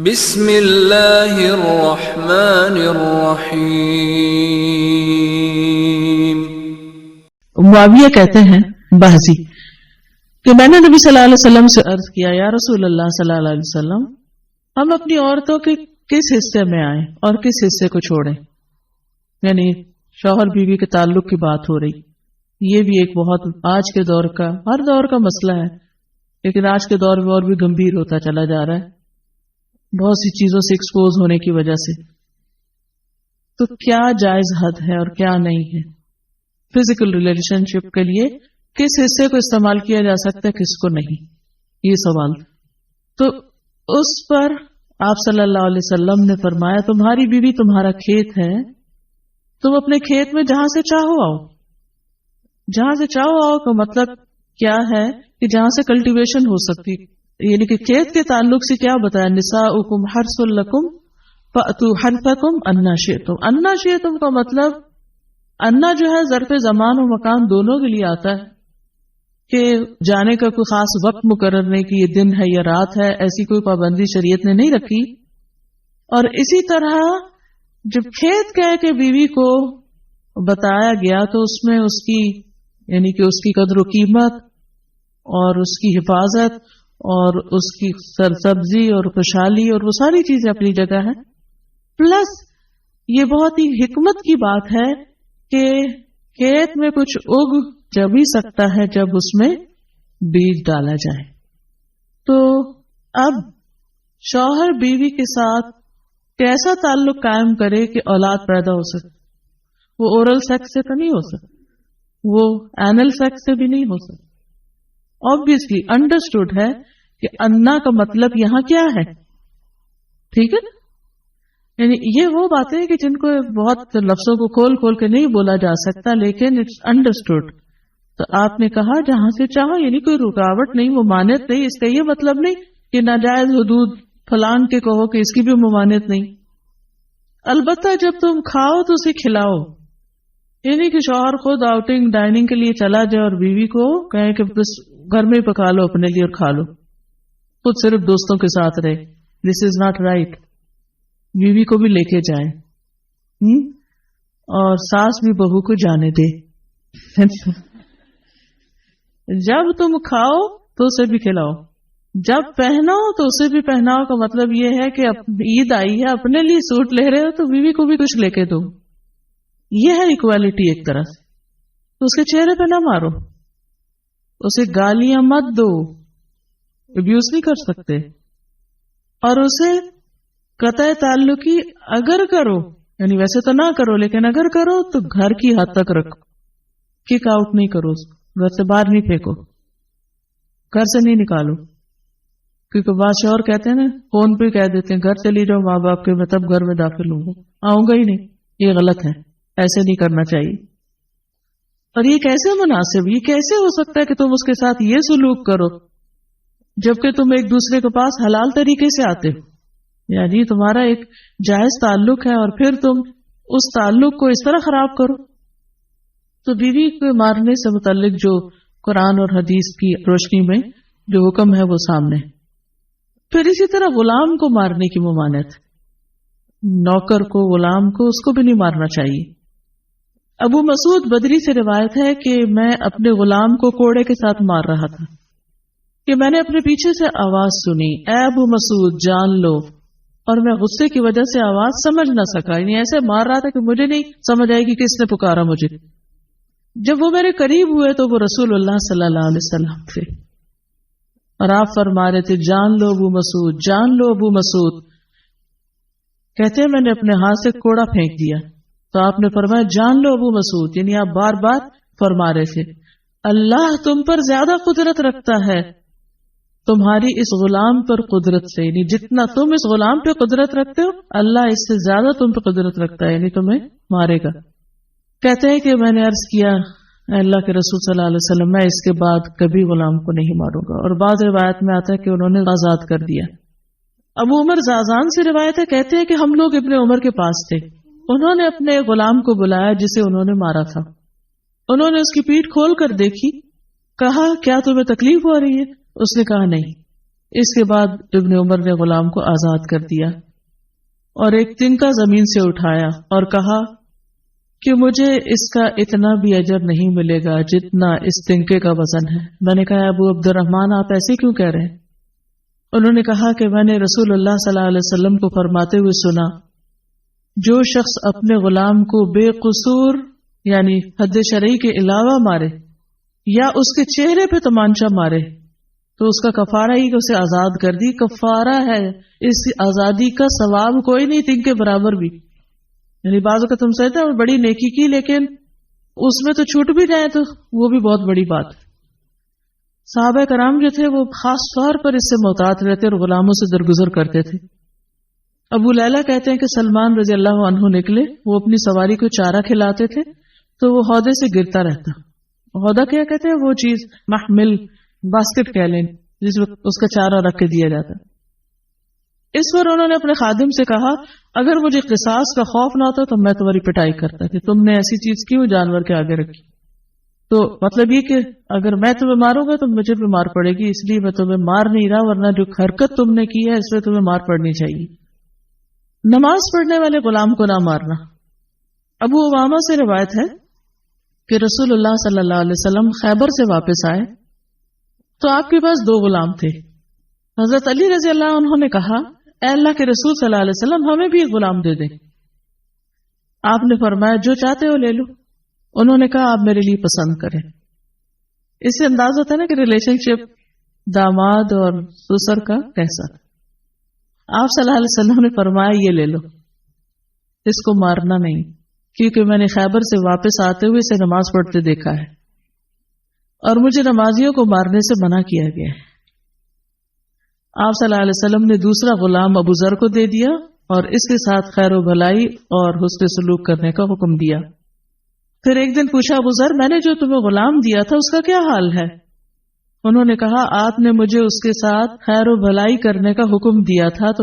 بسم اللہ الرحمن الرحیم۔ معاویہ کہتے ہیں بحثی کہ میں نے نبی صلی اللہ علیہ وسلم سے عرض کیا، یا رسول اللہ صلی اللہ علیہ وسلم، ہم اپنی عورتوں کے کس حصے میں آئیں اور کس حصے کو چھوڑیں؟ یعنی شوہر بیوی کے تعلق کی بات ہو رہی۔ یہ بھی ایک بہت آج کے دور کا، ہر دور کا مسئلہ ہے، لیکن آج کے دور میں اور بھی گمبھیر ہوتا چلا جا رہا ہے بہت سی چیزوں سے ایکسپوز ہونے کی وجہ سے۔ تو کیا جائز حد ہے اور کیا نہیں ہے؟ فزیکل ریلیشن شپ کے لیے کس حصے کو استعمال کیا جا سکتا ہے، کس کو نہیں، یہ سوال۔ تو اس پر آپ صلی اللہ علیہ وسلم نے فرمایا، تمہاری بیوی تمہارا کھیت ہے، تم اپنے کھیت میں جہاں سے چاہو آؤ۔ جہاں سے چاہو آؤ کا مطلب کیا ہے کہ جہاں سے کلٹیویشن ہو سکتی، یعنی کہ کھیت کے تعلق سے کیا بتایا، نساؤکم حرث لکم فأتوا حرثکم انا شئتم۔ انا شئتم کا مطلب، انا جو ہے ظرف زمان و مکان دونوں کے لیے آتا ہے، کہ جانے کا کوئی خاص وقت مقرر نہیں کہ یہ دن ہے یا رات ہے، ایسی کوئی پابندی شریعت نے نہیں رکھی۔ اور اسی طرح جب کھیت کہہ کے بیوی کو بتایا گیا تو اس میں اس کی، یعنی کہ اس کی قدر و قیمت اور اس کی حفاظت اور اس کی سرسبزی اور خوشحالی اور وہ ساری چیزیں اپنی جگہ ہیں۔ پلس یہ بہت ہی حکمت کی بات ہے کہ کھیت میں کچھ اگ جب ہی سکتا ہے جب اس میں بیج ڈالا جائے۔ تو اب شوہر بیوی کے ساتھ کیسا تعلق قائم کرے کہ اولاد پیدا ہو سکے؟ وہ اورل سیکس سے تو نہیں ہو سکتا، وہ اینل سیکس سے بھی نہیں ہو سکتا۔ obviously understood ہے کہ انا کا مطلب یہاں کیا ہے، ٹھیک ہے نا؟ یعنی یہ وہ باتیں کہ جن کو بہت لفظوں کو کھول کھول کے نہیں بولا جا سکتا، لیکن اٹس انڈرسٹوڈ۔ تو آپ نے کہا جہاں سے چاہو، یعنی کوئی رکاوٹ نہیں، ممانعت نہیں۔ اس کا یہ مطلب نہیں کہ ناجائز حدود فلان کے کہو کہ اس کی بھی ممانعت نہیں۔ البتہ جب تم کھاؤ تو اسے کھلاؤ، یعنی کہ شوہر خود آؤٹنگ ڈائننگ کے لیے چلا جائے اور بیوی کو کہے کہ بس گھر میں ہی پکا لو اپنے لیے اور کھا لو، خود صرف دوستوں کے ساتھ رہے۔ دس از ناٹ رائٹ۔ بیوی کو بھی لے کے جائے اور ساس بھی بہو کو جانے دے۔ جب تم کھاؤ تو اسے بھی کھلاؤ، جب پہناؤ تو اسے بھی پہناؤ کا مطلب یہ ہے کہ عید آئی ہے، اپنے لیے سوٹ لے رہے ہو تو بیوی کو بھی کچھ لے کے دو۔ یہ ہے ایکوالٹی ایک طرح سے۔ تو اس کے چہرے پہ نہ مارو، اسے گالیاں مت دو، ابیوز نہیں کر سکتے، اور اسے قطع تعلقی اگر کرو، یعنی ویسے تو نہ کرو لیکن اگر کرو تو گھر کی حد تک رکھو، کک آؤٹ نہیں کرو، گھر سے باہر نہیں پھینکو، گھر سے نہیں نکالو۔ کیونکہ بعض شوہر کہتے ہیں نا، فون پہ کہہ دیتے ہیں گھر چلی جاؤ ماں باپ کے، میں تب گھر میں داخل ہوں گا، آؤں گا ہی نہیں۔ یہ غلط ہے، ایسے نہیں کرنا چاہیے۔ اور یہ کیسے مناسب، یہ کیسے ہو سکتا ہے کہ تم اس کے ساتھ یہ سلوک کرو جبکہ تم ایک دوسرے کے پاس حلال طریقے سے آتے ہو؟ یعنی تمہارا ایک جائز تعلق ہے اور پھر تم اس تعلق کو اس طرح خراب کرو۔ تو بیوی کو مارنے سے متعلق جو قرآن اور حدیث کی روشنی میں جو حکم ہے وہ سامنے۔ پھر اسی طرح غلام کو مارنے کی ممانعت، نوکر کو، غلام کو، اس کو بھی نہیں مارنا چاہیے۔ ابو مسعود بدری سے روایت ہے کہ میں اپنے غلام کو کوڑے کے ساتھ مار رہا تھا کہ میں نے اپنے پیچھے سے آواز سنی، اے ابو مسعود جان لو، اور میں غصے کی وجہ سے آواز سمجھ نہ سکا، یعنی ایسے مار رہا تھا کہ مجھے نہیں سمجھ آئی کہ کس نے پکارا مجھے۔ جب وہ میرے قریب ہوئے تو وہ رسول اللہ صلی اللہ علیہ وسلم تھے اور آپ فرما رہے تھے، جان لو ابو مسعود، جان لو ابو مسعود۔ کہتے ہیں میں نے اپنے ہاتھ سے کوڑا پھینک دیا تو آپ نے فرمایا، جان لو ابو مسعود، یعنی آپ بار بار فرما رہے تھے، اللہ تم پر زیادہ قدرت رکھتا ہے تمہاری اس غلام پر قدرت سے، یعنی جتنا تم اس غلام پہ قدرت رکھتے ہو اللہ اس سے زیادہ تم پہ قدرت رکھتا ہے، یعنی تمہیں مارے گا۔ کہتے ہیں کہ میں نے عرض کیا، اے اللہ کے رسول صلی اللہ علیہ وسلم، میں اس کے بعد کبھی غلام کو نہیں ماروں گا۔ اور بعض روایت میں آتا ہے کہ انہوں نے آزاد کر دیا۔ ابو عمر زازان سے روایت ہے، کہتے ہیں کہ ہم لوگ ابن عمر کے پاس تھے، انہوں نے اپنے غلام کو بلایا جسے انہوں نے مارا تھا، انہوں نے اس کی پیٹھ کھول کر دیکھی، کہا کیا تمہیں تکلیف ہو رہی ہے؟ اس نے کہا نہیں۔ اس کے بعد ابن عمر نے غلام کو آزاد کر دیا اور ایک تنکا زمین سے اٹھایا اور کہا کہ مجھے اس کا اتنا بھی اجر نہیں ملے گا جتنا اس تنکے کا وزن ہے۔ میں نے کہا ابو عبد الرحمن آپ ایسے کیوں کہہ رہے ہیں؟ انہوں نے کہا کہ میں نے رسول اللہ صلی اللہ علیہ وسلم کو فرماتے ہوئے سنا، جو شخص اپنے غلام کو بے قصور یعنی حد شرعی کے علاوہ مارے یا اس کے چہرے پہ تمانچہ مارے تو اس کا کفارہ ہی کہ اسے آزاد کر دی، کفارہ ہے، اس آزادی کا ثواب کوئی نہیں تنکے برابر بھی۔ یعنی بعض اوقات تم سمجھتے ہیں بڑی نیکی کی لیکن اس میں تو چھوٹ بھی جائے تو وہ بھی بہت بڑی بات ہے۔ صحابہ کرام جو تھے وہ خاص طور پر اس سے محتاط رہتے اور غلاموں سے درگزر کرتے تھے۔ ابو لیلہ کہتے ہیں کہ سلمان رضی اللہ عنہ نکلے، وہ اپنی سواری کو چارہ کھلاتے تھے تو وہ ہودے سے گرتا رہتا۔ ہودہ کیا کہتے ہیں؟ وہ چیز محمل باسکٹ کہہ لیں جس میں اس کا چارہ رکھ کے دیا جاتا۔ اس پر انہوں نے اپنے خادم سے کہا اگر مجھے قصاص کا خوف نہ ہوتا تو میں تمہاری پٹائی کرتا کہ تم نے ایسی چیز کیوں جانور کے آگے رکھی۔ تو مطلب یہ کہ اگر میں تمہیں ماروں گا تو مجھے بھی مار پڑے گی، اس لیے میں تمہیں مار نہیں رہا، ورنہ جو حرکت تم نے کی ہے اس پہ تمہیں مار پڑنی چاہیے۔ نماز پڑھنے والے غلام کو نہ مارنا۔ ابو امامہ سے روایت ہے کہ رسول اللہ صلی اللہ علیہ وسلم خیبر سے واپس آئے تو آپ کے پاس 2 غلام تھے۔ حضرت علی رضی اللہ عنہ نے کہا اے اللہ کے رسول صلی اللہ علیہ وسلم ہمیں بھی ایک غلام دے دیں۔ آپ نے فرمایا جو چاہتے ہو لے لو۔ انہوں نے کہا آپ میرے لیے پسند کریں۔ اس سے انداز ہوتا ہے نا کہ ریلیشن شپ داماد اور سسر کا کیسا۔ آپ صلی اللہ علیہ وسلم نے فرمایا یہ لے لو، اس کو مارنا نہیں، کیونکہ میں نے خیبر سے واپس آتے ہوئے اسے نماز پڑھتے دیکھا ہے اور مجھے نمازیوں کو مارنے سے منع کیا گیا ہے۔ آپ صلی اللہ علیہ وسلم نے دوسرا غلام ابو ذر کو دے دیا اور اس کے ساتھ خیر و بھلائی اور حسن سلوک کرنے کا حکم دیا۔ پھر ایک دن پوچھا ابو ذر میں نے جو تمہیں غلام دیا تھا اس کا کیا حال ہے؟ انہوں نے کہا آپ نے مجھے اس کے ساتھ خیر و بھلائی کرنے کا حکم دیا تھا تو